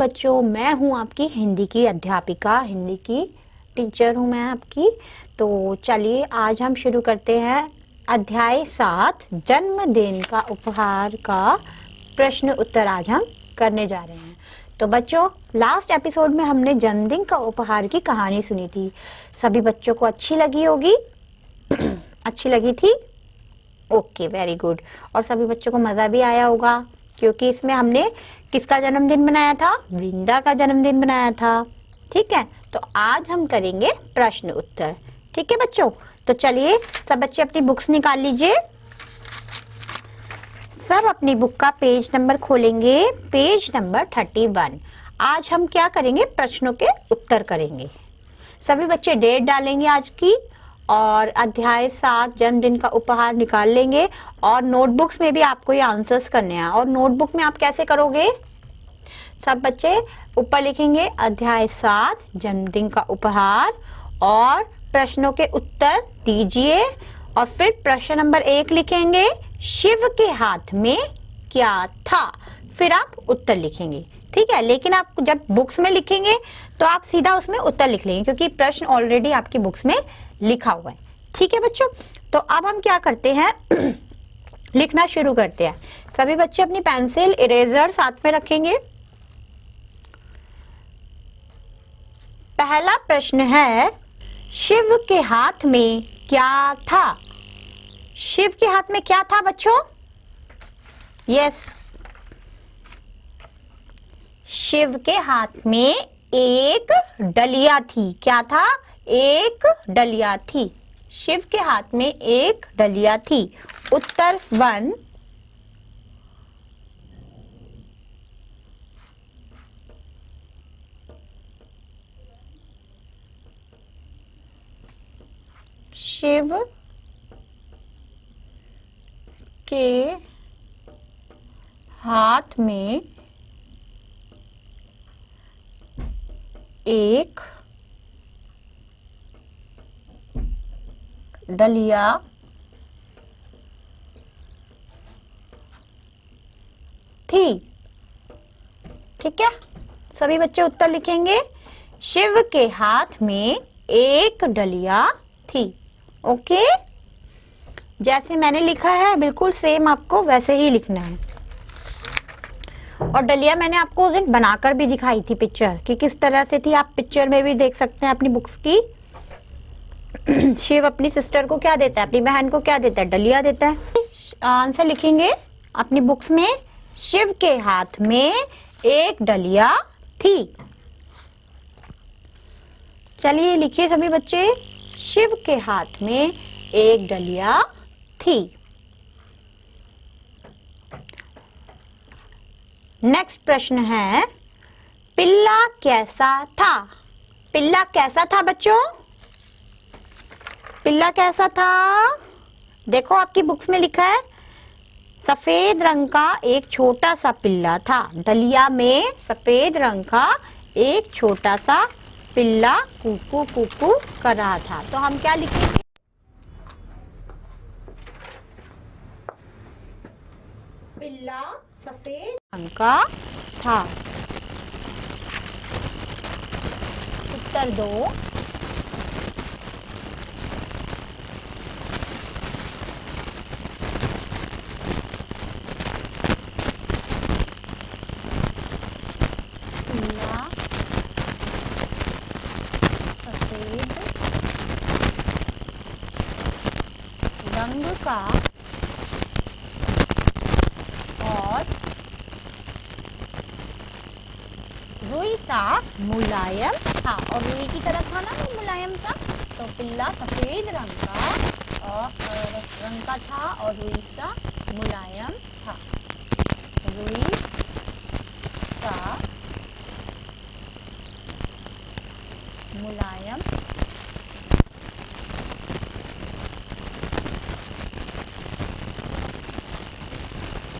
बच्चों, मैं हूँ आपकी हिंदी की अध्यापिका, हिंदी की टीचर हूँ मैं आपकी। तो चलिए आज हम शुरू करते हैं अध्याय 7 जन्मदिन का उपहार का प्रश्न उत्तर आज हम करने जा रहे हैं। तो बच्चों, लास्ट एपिसोड में हमने जन्मदिन का उपहार की कहानी सुनी थी। सभी बच्चों को अच्छी लगी होगी? अच्छी लगी थी? Okay, very good. और सभी बच्चों को मज़ा भी आया होगा क्योंकि इसमें हमने किसका जन्मदिन बनाया था? वृंदा का जन्मदिन बनाया था। ठीक है, तो आज हम करेंगे प्रश्न उत्तर। ठीक है बच्चों, तो चलिए सब बच्चे अपनी बुक्स निकाल लीजिए। सब अपनी बुक का पेज नंबर खोलेंगे, पेज नंबर 31। आज हम क्या करेंगे? प्रश्नों के उत्तर करेंगे। सभी बच्चे डेट डालेंगे आज की और अध्याय 7 जन्मदिन का उपहार निकाल लेंगे। और नोटबुक्स में भी आपको ये आंसर्स करने हैं। और नोटबुक में आप कैसे करोगे? सब बच्चे ऊपर लिखेंगे अध्याय 7 जन्मदिन का उपहार और प्रश्नों के उत्तर दीजिए। और फिर प्रश्न नंबर 1 लिखेंगे, शिव के हाथ में क्या था? फिर आप उत्तर लिखेंगे। ठीक है, लेकिन आप जब बुक्स में लिखेंगे तो आप सीधा उसमें उत्तर लिख लेंगे क्योंकि प्रश्न ऑलरेडी आपकी बुक्स में लिखा हुआ है। ठीक है बच्चों, तो अब हम क्या करते हैं? लिखना शुरू करते हैं। सभी बच्चे अपनी पेंसिल इरेजर साथ में रखेंगे। पहला प्रश्न है, शिव के हाथ में क्या था? शिव के हाथ में क्या था बच्चों? यस, शिव के हाथ में एक डलिया थी। क्या था? एक डलिया थी। शिव के हाथ में एक डलिया थी। उत्तर 1। शिव के हाथ में एक डलिया थी। ठीक है, सभी बच्चे उत्तर लिखेंगे। शिव के हाथ में एक डलिया थी। ओके, जैसे मैंने लिखा है बिल्कुल सेम आपको वैसे ही लिखना है। और डलिया मैंने आपको उस दिन बनाकर भी दिखाई थी पिक्चर कि किस तरह से थी। आप पिक्चर में भी देख सकते हैं अपनी बुक्स की। शिव अपनी सिस्टर को क्या देता है? अपनी बहन को क्या देता है? डलिया देता है। आंसर लिखेंगे अपनी बुक्स में, शिव के हाथ में एक डलिया थी। चलिए लिखिए सभी बच्चे, शिव के हाथ में एक डलिया थी। नेक्स्ट प्रश्न है, पिल्ला कैसा था? पिल्ला कैसा था बच्चों? पिल्ला कैसा था? देखो आपकी बुक्स में लिखा है, सफेद रंग का एक छोटा सा पिल्ला था। डलिया में सफेद रंग का एक छोटा सा पिल्ला कुकू कुकू कर रहा था। तो हम क्या लिखेंगे? पिल्ला सफेद रंग का था। उत्तर 2। पिल्ला सफेद रंग का और रुई सा मुलायम था। और रुई की तरह था ना मुलायम सा, तो पिल्ला सफेद रंग का था और रुई सा मुलायम था। रुई सा मुलायम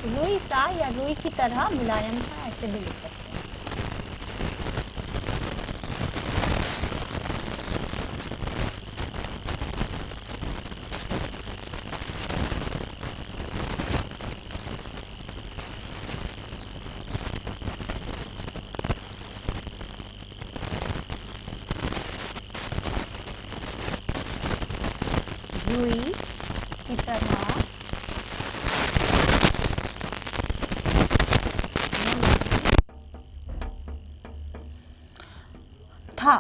रुई सा या रुई की तरह मुलायम था, ऐसे भी लिख सकते हैं। रुई की तरह था।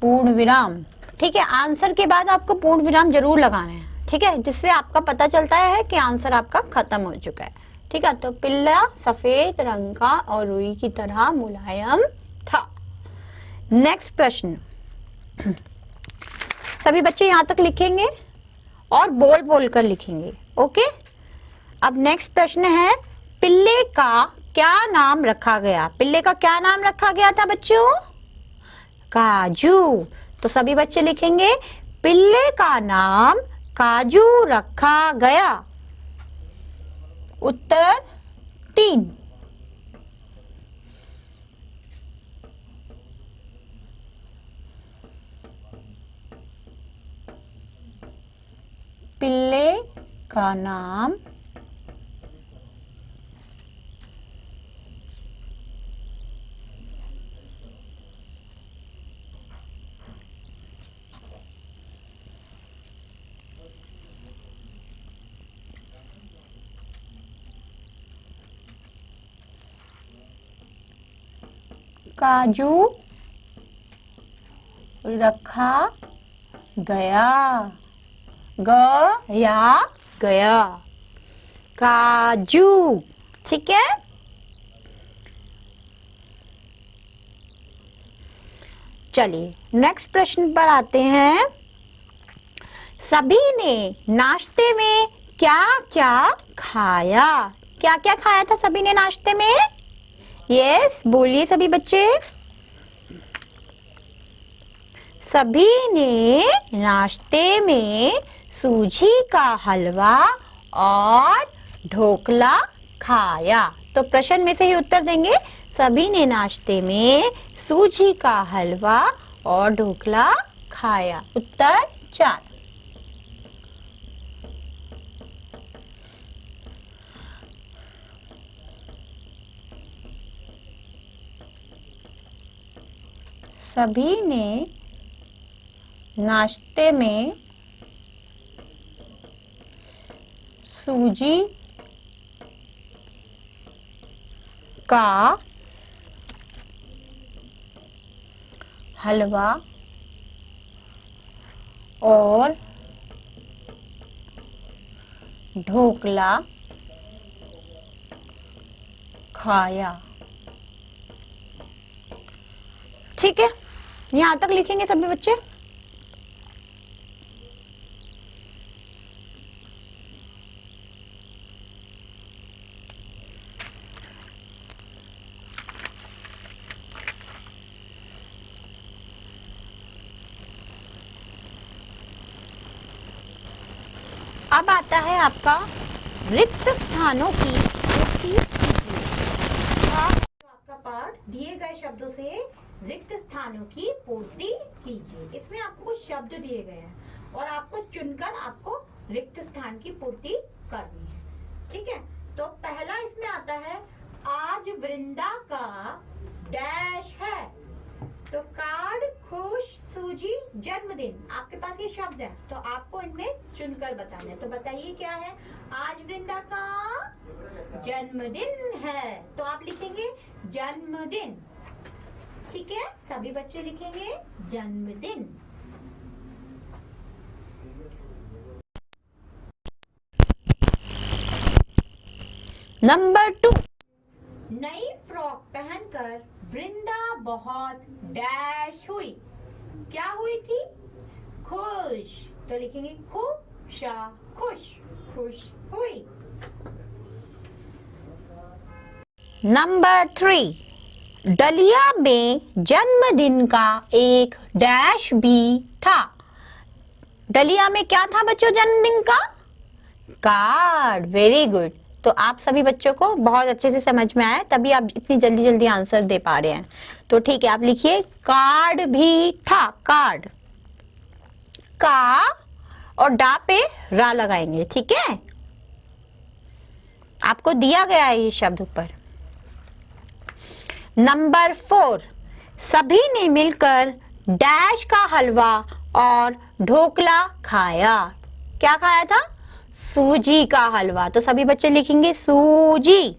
पूर्ण विराम। ठीक है, आंसर के बाद आपको पूर्ण विराम जरूर लगाना है, ठीक है, जिससे आपका पता चलता है कि आंसर आपका खत्म हो चुका है। ठीक है, तो पिल्ला सफेद रंग का और रुई की तरह मुलायम था। नेक्स्ट प्रश्न, सभी बच्चे यहां तक लिखेंगे और बोल बोल कर लिखेंगे। ओके, अब नेक्स्ट प्रश्न है, पिल्ले का क्या नाम रखा गया? पिल्ले का क्या नाम रखा गया था बच्चों? काजू। तो सभी बच्चे लिखेंगे, पिल्ले का नाम काजू रखा गया। उत्तर 3। पिल्ले का नाम काजू रखा गया। गया काजू। ठीक है, चलिए नेक्स्ट प्रश्न पर आते हैं। सभी ने नाश्ते में क्या क्या खाया? क्या क्या खाया था सभी ने नाश्ते में? यस, बोलिए सभी बच्चे। सभी ने नाश्ते में सूजी का हलवा और ढोकला खाया। तो प्रश्न में से ही उत्तर देंगे, सभी ने नाश्ते में सूजी का हलवा और ढोकला खाया। उत्तर 4। सभी ने नाश्ते में सूजी का हलवा और ढोकला खाया। ठीक है, यहां तक लिखेंगे सभी बच्चे। अब आता है आपका रिक्त स्थानों की पूर्ति कीजिए। आपका पाठ दिए गए शब्दों से रिक्त स्थानों की पूर्ति कीजिए। इसमें आपको कुछ शब्द दिए गए हैं और आपको चुनकर आपको रिक्त स्थान की पूर्ति करनी है। ठीक है, तो पहला इसमें आता है, आज वृंदा का डैश है। तो कार्ड, खुश, सूजी, जन्मदिन। आपके पास ये शब्द है तो आपको इनमें चुनकर बताना है। तो बताइए क्या है? आज वृंदा का जन्मदिन है, तो आप लिखेंगे जन्मदिन। ठीक है, सभी बच्चे लिखेंगे जन्मदिन। नंबर 2, नई फ्रॉक पहनकर वृंदा बहुत डैश हुई। क्या हुई थी? खुश। तो लिखेंगे खुशा, खुश, खुश हुई। नंबर 3, डलिया में जन्मदिन का एक डैश भी था। डलिया में क्या था बच्चों जन्मदिन का? कार्ड। Very good. तो आप सभी बच्चों को बहुत अच्छे से समझ में आया, तभी आप इतनी जल्दी जल्दी आंसर दे पा रहे हैं। तो ठीक है, आप लिखिए कार्ड भी था। कार्ड, का और डा पे रा लगाएंगे। ठीक है, आपको दिया गया है ये शब्द ऊपर। नंबर 4, सभी ने मिलकर डैश का हलवा और ढोकला खाया। क्या खाया था? सूजी का हलवा। तो सभी बच्चे लिखेंगे सूजी।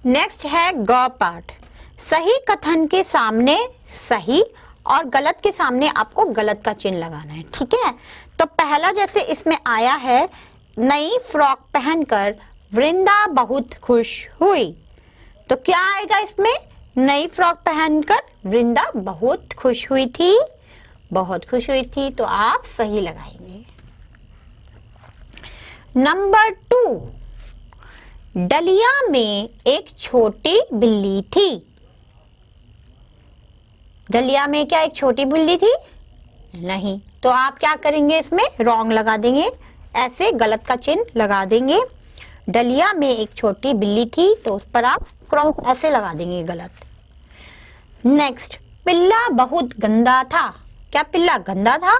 नेक्स्ट है ग पार्ट। सही कथन के सामने सही और गलत के सामने आपको गलत का चिन्ह लगाना है, ठीक है। तो पहला जैसे इसमें आया है, नई फ्रॉक पहनकर वृंदा बहुत खुश हुई। तो क्या आएगा इसमें? नई फ्रॉक पहनकर वृंदा बहुत खुश हुई थी, बहुत खुश हुई थी, तो आप सही लगाएंगे। नंबर 2, डलिया में एक छोटी बिल्ली थी। डलिया में क्या एक छोटी बिल्ली थी? नहीं। तो आप क्या करेंगे? इसमें रॉन्ग लगा देंगे, ऐसे गलत का चिन्ह लगा देंगे। डलिया में एक छोटी बिल्ली थी, तो उस पर आप क्रॉस ऐसे लगा देंगे, गलत। नेक्स्ट, पिल्ला बहुत गंदा था। क्या पिल्ला गंदा था?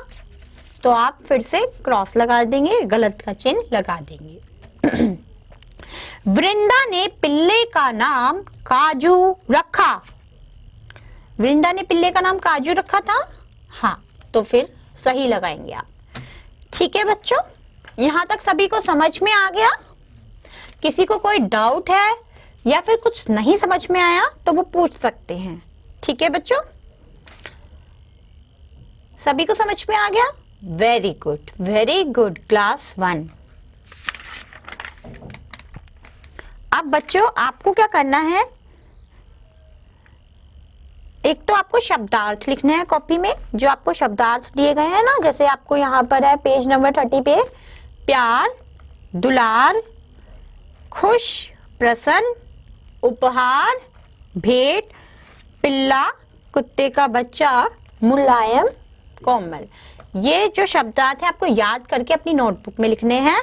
तो आप फिर से क्रॉस लगा देंगे, गलत का चिन्ह लगा देंगे। वृंदा ने पिल्ले का नाम काजू रखा। वृंदा ने पिल्ले का नाम काजू रखा था, हाँ, तो फिर सही लगाएंगे आप। ठीक है बच्चों, यहाँ तक सभी को समझ में आ गया? किसी को कोई डाउट है या फिर कुछ नहीं समझ में आया तो वो पूछ सकते हैं। ठीक है बच्चों, सभी को समझ में आ गया? Very good class 1। अब बच्चों आपको क्या करना है, एक तो आपको शब्दार्थ लिखने हैं कॉपी में, जो आपको शब्दार्थ दिए गए हैं ना, जैसे आपको यहाँ पर है पेज नंबर 30 पे, प्यार, दुलार, खुश, प्रसन्न, उपहार, भेंट, पिल्ला, कुत्ते का बच्चा, मुलायम, कोमल। ये जो शब्दार्थ है आपको याद करके अपनी नोटबुक में लिखने हैं।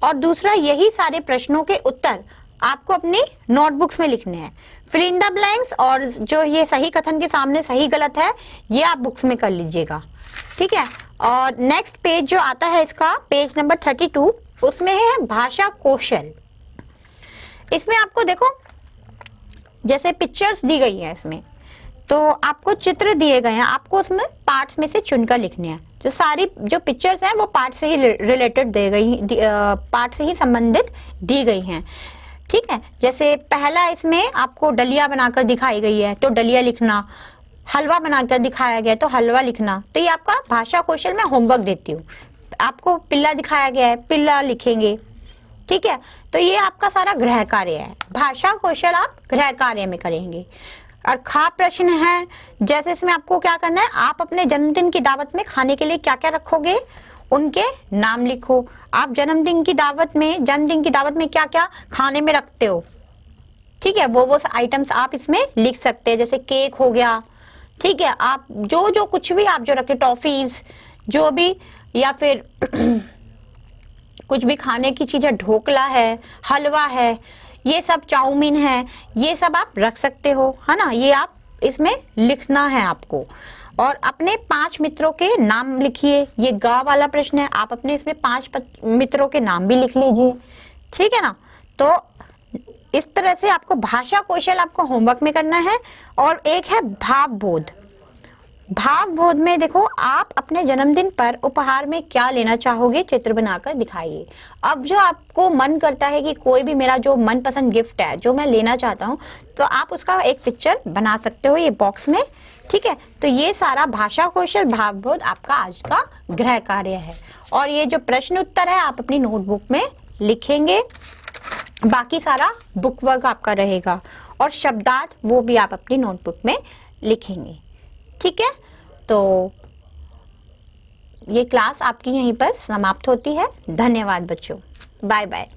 और दूसरा, यही सारे प्रश्नों के उत्तर आपको अपनी नोटबुक्स में लिखने हैं। फिल इन द ब्लैंक्स और जो ये सही कथन के सामने सही गलत है ये आप बुक्स में कर लीजिएगा, ठीक है। और नेक्स्ट पेज जो आता है इसका, पेज नंबर 32, उसमें है भाषा कौशल। इसमें आपको देखो जैसे पिक्चर्स दी गई है इसमें, तो आपको चित्र दिए गए हैं, आपको उसमें पार्ट्स में से चुनकर लिखने हैं। जो सारी जो पिक्चर्स हैं वो पार्ट से ही रिलेटेड दे गई, पार्ट से ही संबंधित दी गई हैं, ठीक है। जैसे पहला इसमें आपको डलिया बनाकर दिखाई गई है तो डलिया लिखना, हलवा बनाकर दिखाया गया तो हलवा लिखना। तो ये आपका भाषा कौशल में होमवर्क देती हूँ। आपको पिल्ला दिखाया गया है, पिल्ला लिखेंगे, ठीक है। तो ये आपका सारा गृह कार्य है, भाषा कौशल आप गृह कार्य में करेंगे। और खा प्रश्न है, जैसे इसमें आपको क्या करना है, आप अपने जन्मदिन की दावत में खाने के लिए क्या क्या रखोगे, उनके नाम लिखो। आप जन्मदिन की दावत में क्या क्या खाने में रखते हो, ठीक है, वो आइटम्स आप इसमें लिख सकते हैं। जैसे केक हो गया, ठीक है, आप जो कुछ भी आप जो रखे, टॉफीज जो भी, या फिर कुछ भी खाने की चीज है, ढोकला है, हलवा है, ये सब, चाउमीन है, ये सब आप रख सकते हो, है ना। ये आप इसमें लिखना है आपको। और अपने 5 मित्रों के नाम लिखिए। ये गा वाला प्रश्न है, आप अपने इसमें 5 मित्रों के नाम भी लिख लीजिए, ठीक है ना। तो इस तरह से आपको भाषा कौशल आपको होमवर्क में करना है। और एक है भाव बोध। भाव बोध में देखो, आप अपने जन्मदिन पर उपहार में क्या लेना चाहोगे, चित्र बनाकर दिखाइए। अब जो आपको मन करता है कि कोई भी मेरा जो मनपसंद गिफ्ट है जो मैं लेना चाहता हूँ, तो आप उसका एक पिक्चर बना सकते हो ये बॉक्स में, ठीक है। तो ये सारा भाषा कौशल, भाव बोध आपका आज का गृह कार्य है। और ये जो प्रश्न उत्तर है आप अपनी नोटबुक में लिखेंगे, बाकी सारा बुक वर्क आपका रहेगा। और शब्दार्थ वो भी आप अपनी नोटबुक में लिखेंगे, ठीक है। तो ये क्लास आपकी यहीं पर समाप्त होती है। धन्यवाद बच्चों, बाय बाय।